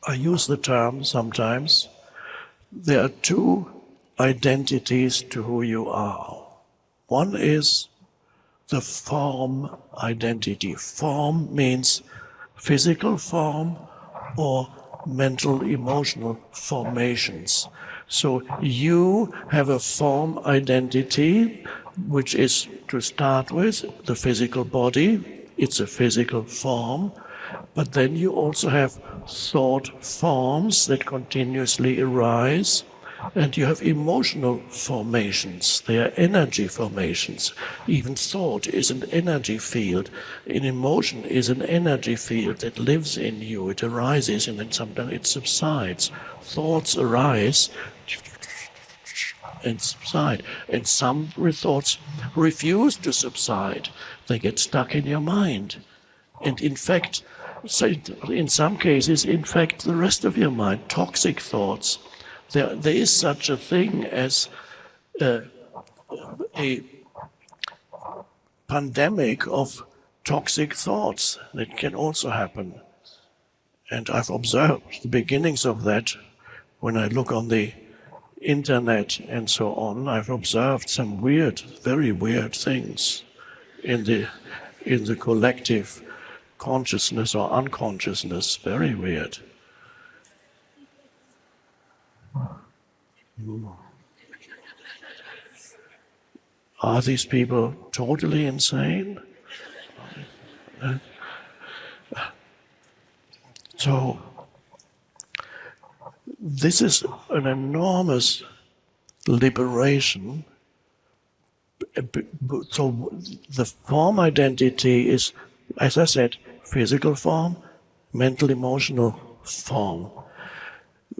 I use the term sometimes, there are two identities to who you are. One is the form identity. Form means physical form or mental, emotional formations. So you have a form identity, which is, to start with, the physical body. It's a physical form. But then you also have thought forms that continuously arise, and you have emotional formations. They are energy formations. Even thought is an energy field. An emotion is an energy field that lives in you. It arises and then sometimes it subsides. Thoughts arise and subside. And some thoughts refuse to subside. They get stuck in your mind. And in fact, in some cases, infect the rest of your mind, toxic thoughts. There is such a thing as a pandemic of toxic thoughts that can also happen. And I've observed the beginnings of that when I look on the internet and so on. I've observed some weird, very weird things in the collective consciousness or unconsciousness. Very weird. Are these people totally insane? So, this is an enormous liberation. So, the form identity is, as I said, physical form, mental, emotional form.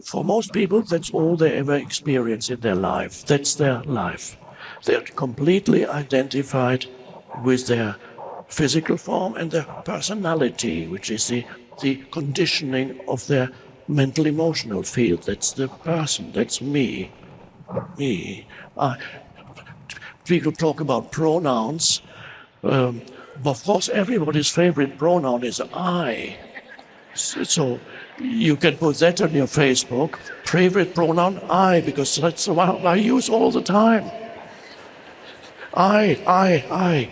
For most people, that's all they ever experience in their life. That's their life. They're completely identified with their physical form and their personality, which is the conditioning of their mental, emotional field. That's the person. That's me. Me. People talk about pronouns. Of course, everybody's favorite pronoun is I. So you can put that on your Facebook. Favorite pronoun, I, because that's the one I use all the time. I.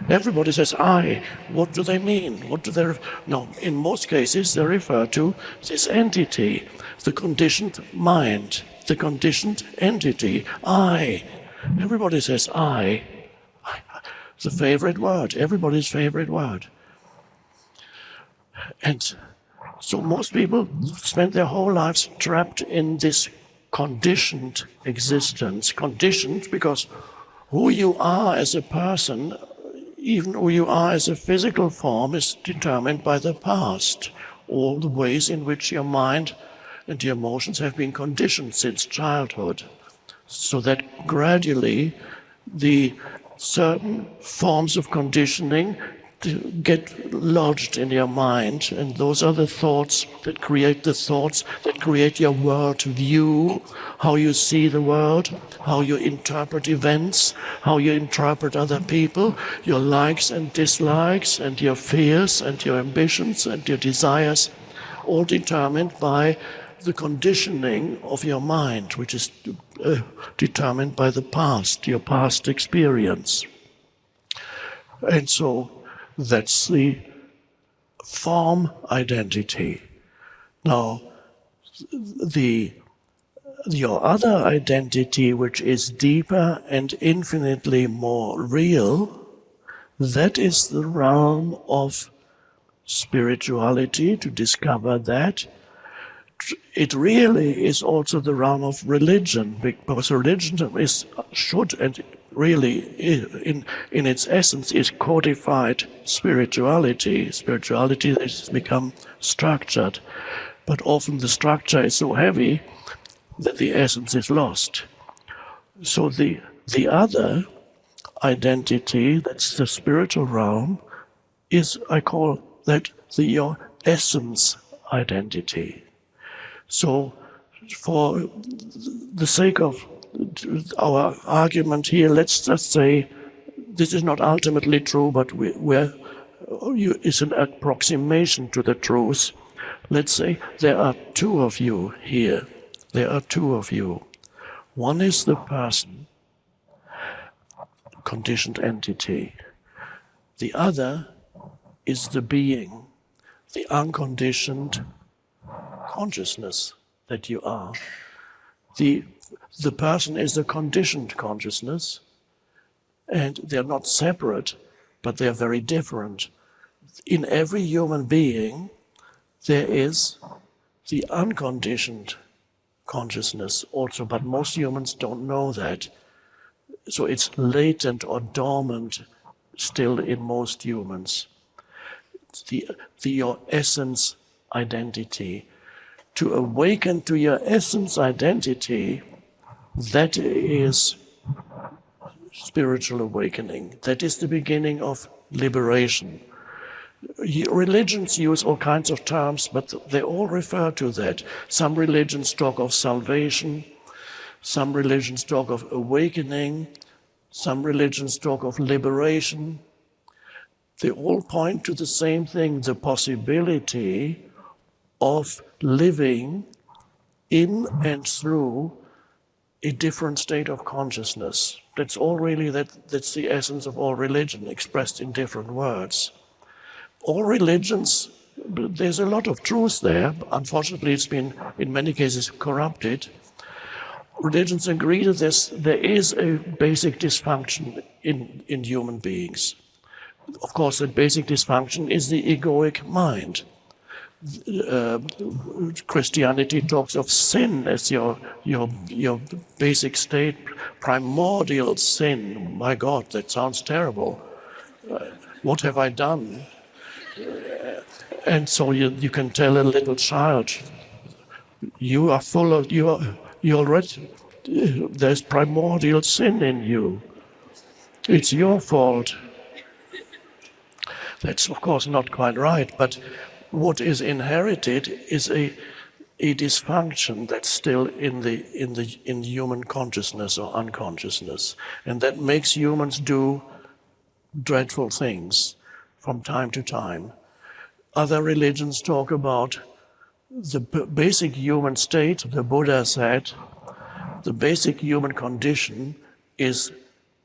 Everybody says I. What do they mean? What do they... No, in most cases they refer to this entity, the conditioned mind, the conditioned entity, I. Everybody says I. The favorite word, everybody's favorite word. And so most people spend their whole lives trapped in this conditioned existence. Conditioned because who you are as a person, even who you are as a physical form, is determined by the past. All the ways in which your mind and your emotions have been conditioned since childhood. So that gradually the certain forms of conditioning get lodged in your mind, and those are the thoughts that create your world view, how you see the world, how you interpret events, how you interpret other people, your likes and dislikes, and your fears and your ambitions and your desires, all determined by the conditioning of your mind, which is determined by the past, your past experience. And so that's the form identity. Now, your other identity, which is deeper and infinitely more real, that is the realm of spirituality, to discover that. It really is also the realm of religion, because religion should and really in its essence is codified spirituality. Spirituality has become structured, but often the structure is so heavy that the essence is lost. So the other identity, that's the spiritual realm, is, I call that your essence identity. So, for the sake of our argument here, let's just say this is not ultimately true, but it's an approximation to the truth, Let's say there are two of you here. There are two of you. One is the person, conditioned entity. The other is the being, the unconditioned consciousness that you are. The person is a conditioned consciousness, and they're not separate, but they're very different. In every human being, there is the unconditioned consciousness also, but most humans don't know that. So it's latent or dormant still in most humans. Your essence identity. To awaken to your essence identity, that is spiritual awakening. That is the beginning of liberation. Religions use all kinds of terms, but they all refer to that. Some religions talk of salvation, some religions talk of awakening, some religions talk of liberation. They all point to the same thing, the possibility of living in and through a different state of consciousness. That's all really, that's the essence of all religion, expressed in different words. All religions, there's a lot of truth there. Unfortunately, it's been, in many cases, corrupted. Religions agree that there is a basic dysfunction in human beings. Of course, that basic dysfunction is the egoic mind. Christianity talks of sin as your basic state, primordial sin. My God, that sounds terrible. What have I done? And so you can tell a little child, you are full of, you already, there's primordial sin in you. It's your fault. That's of course not quite right, but what is inherited is a dysfunction that's still in human consciousness or unconsciousness, and that makes humans do dreadful things from time to time. Other religions talk about the basic human state. The Buddha said the basic human condition is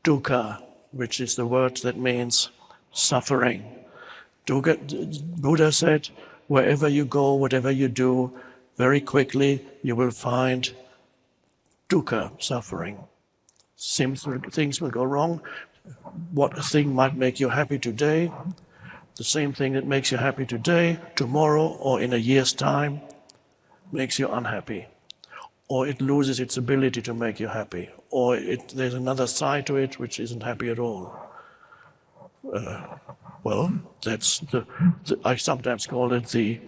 dukkha, which is the word that means suffering. Buddha said, wherever you go, whatever you do, very quickly you will find dukkha, suffering. Things will go wrong. What thing might make you happy today, the same thing that makes you happy today, tomorrow or in a year's time, makes you unhappy. Or it loses its ability to make you happy. Or there's another side to it which isn't happy at all. Well, that's I sometimes call it the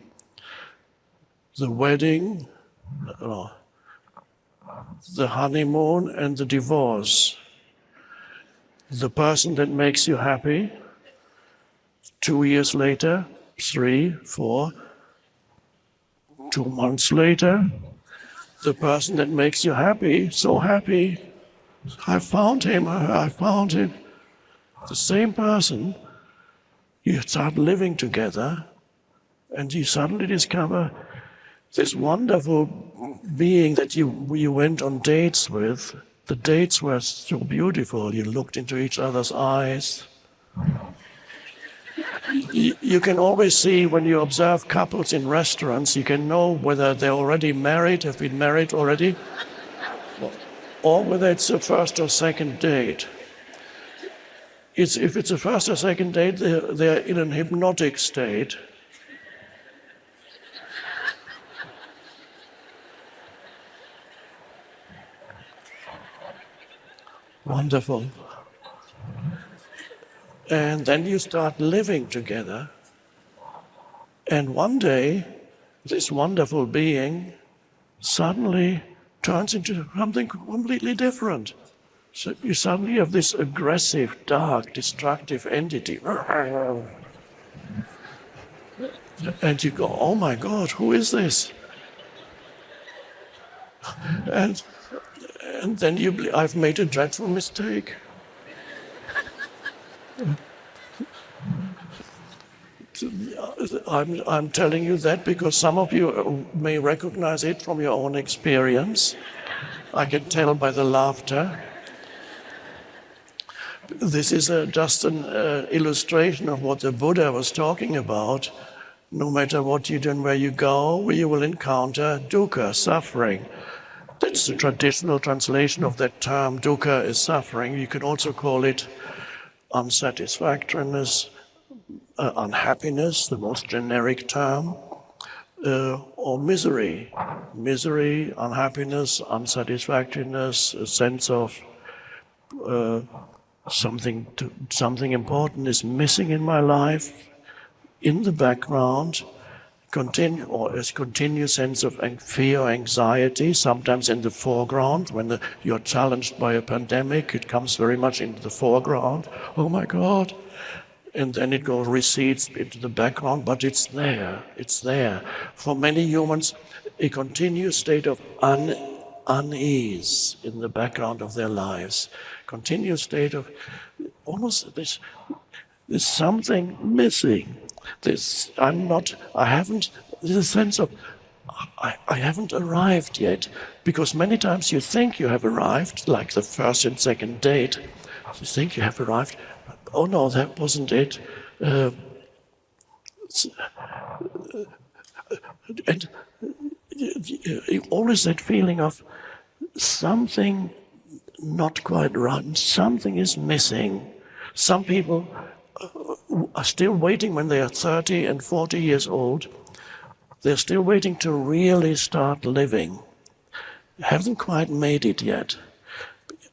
wedding, the honeymoon and the divorce. The person that makes you happy, 2 years later, 3, 4, 2 months later, the person that makes you happy, so happy, I found him, I found him. The same person, you start living together and you suddenly discover this wonderful being that you went on dates with. The dates were so beautiful. You looked into each other's eyes. You can always see when you observe couples in restaurants, you can know whether they're already married, have been married already, or whether it's a first or second date. If it's a first or second date, they're in an hypnotic state. Wonderful. And then you start living together. And one day, this wonderful being suddenly turns into something completely different. So you suddenly have this aggressive, dark, destructive entity. And you go, oh my God, who is this? And then I've made a dreadful mistake. I'm telling you that because some of you may recognize it from your own experience. I can tell by the laughter. This is just an illustration of what the Buddha was talking about. No matter what you do and where you go, you will encounter dukkha, suffering. That's the traditional translation of that term. Dukkha is suffering. You can also call it unsatisfactoriness, unhappiness, the most generic term, or misery. Misery, unhappiness, unsatisfactoriness, a sense of something important is missing in my life, in the background, continuous sense of fear, anxiety, sometimes in the foreground. When you're challenged by a pandemic, it comes very much into the foreground. Oh my God. And then it recedes into the background, but it's there. It's there. For many humans, a continuous state of unease in the background of their lives. Continuous state of almost there's something missing. There's a sense of I haven't arrived yet, because many times you think you have arrived, like the first and second date. You think you have arrived. Oh no, that wasn't it. And always that feeling of something not quite right, something is missing. Some people are still waiting when they are 30 and 40 years old. They're still waiting to really start living. Haven't quite made it yet.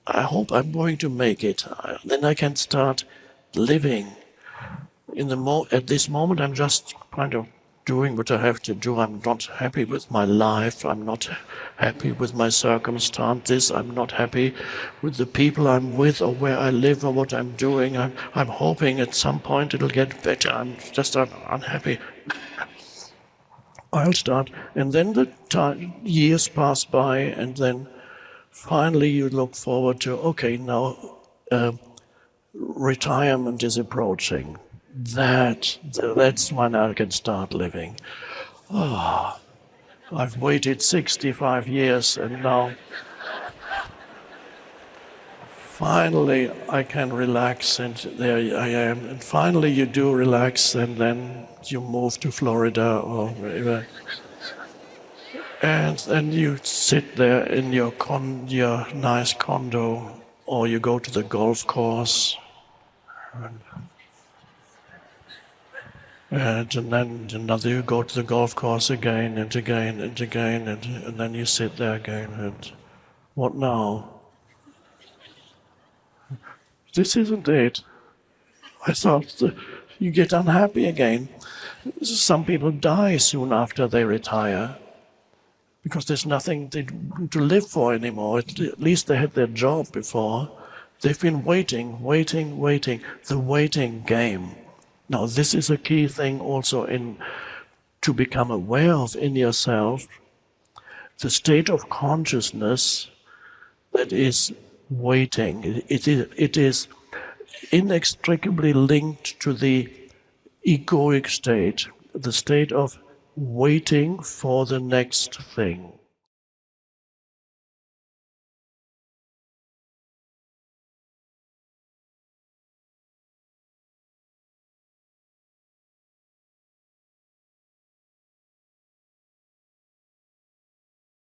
I hope I'm going to make it. Then I can start living. At this moment, I'm just kind of doing what I have to do. I'm not happy with my life. I'm not happy with my circumstances. I'm not happy with the people I'm with or where I live or what I'm doing. I'm hoping at some point it'll get better. I'm just unhappy. I'll start. And then the years pass by, and then finally you look forward to, okay, now retirement is approaching. That's when I can start living. I've waited 65 years, and now finally I can relax, and there I am. And finally you do relax, and then you move to Florida or wherever. And then you sit there in your nice condo, or you go to the golf course. And then you go to the golf course again and again and again, and then you sit there again, and what now? This isn't it. I thought you get unhappy again. Some people die soon after they retire because there's nothing to live for anymore. At least they had their job before. They've been waiting, the waiting game. Now, this is a key thing also to become aware of in yourself, the state of consciousness that is waiting. It is inextricably linked to the egoic state, the state of waiting for the next thing.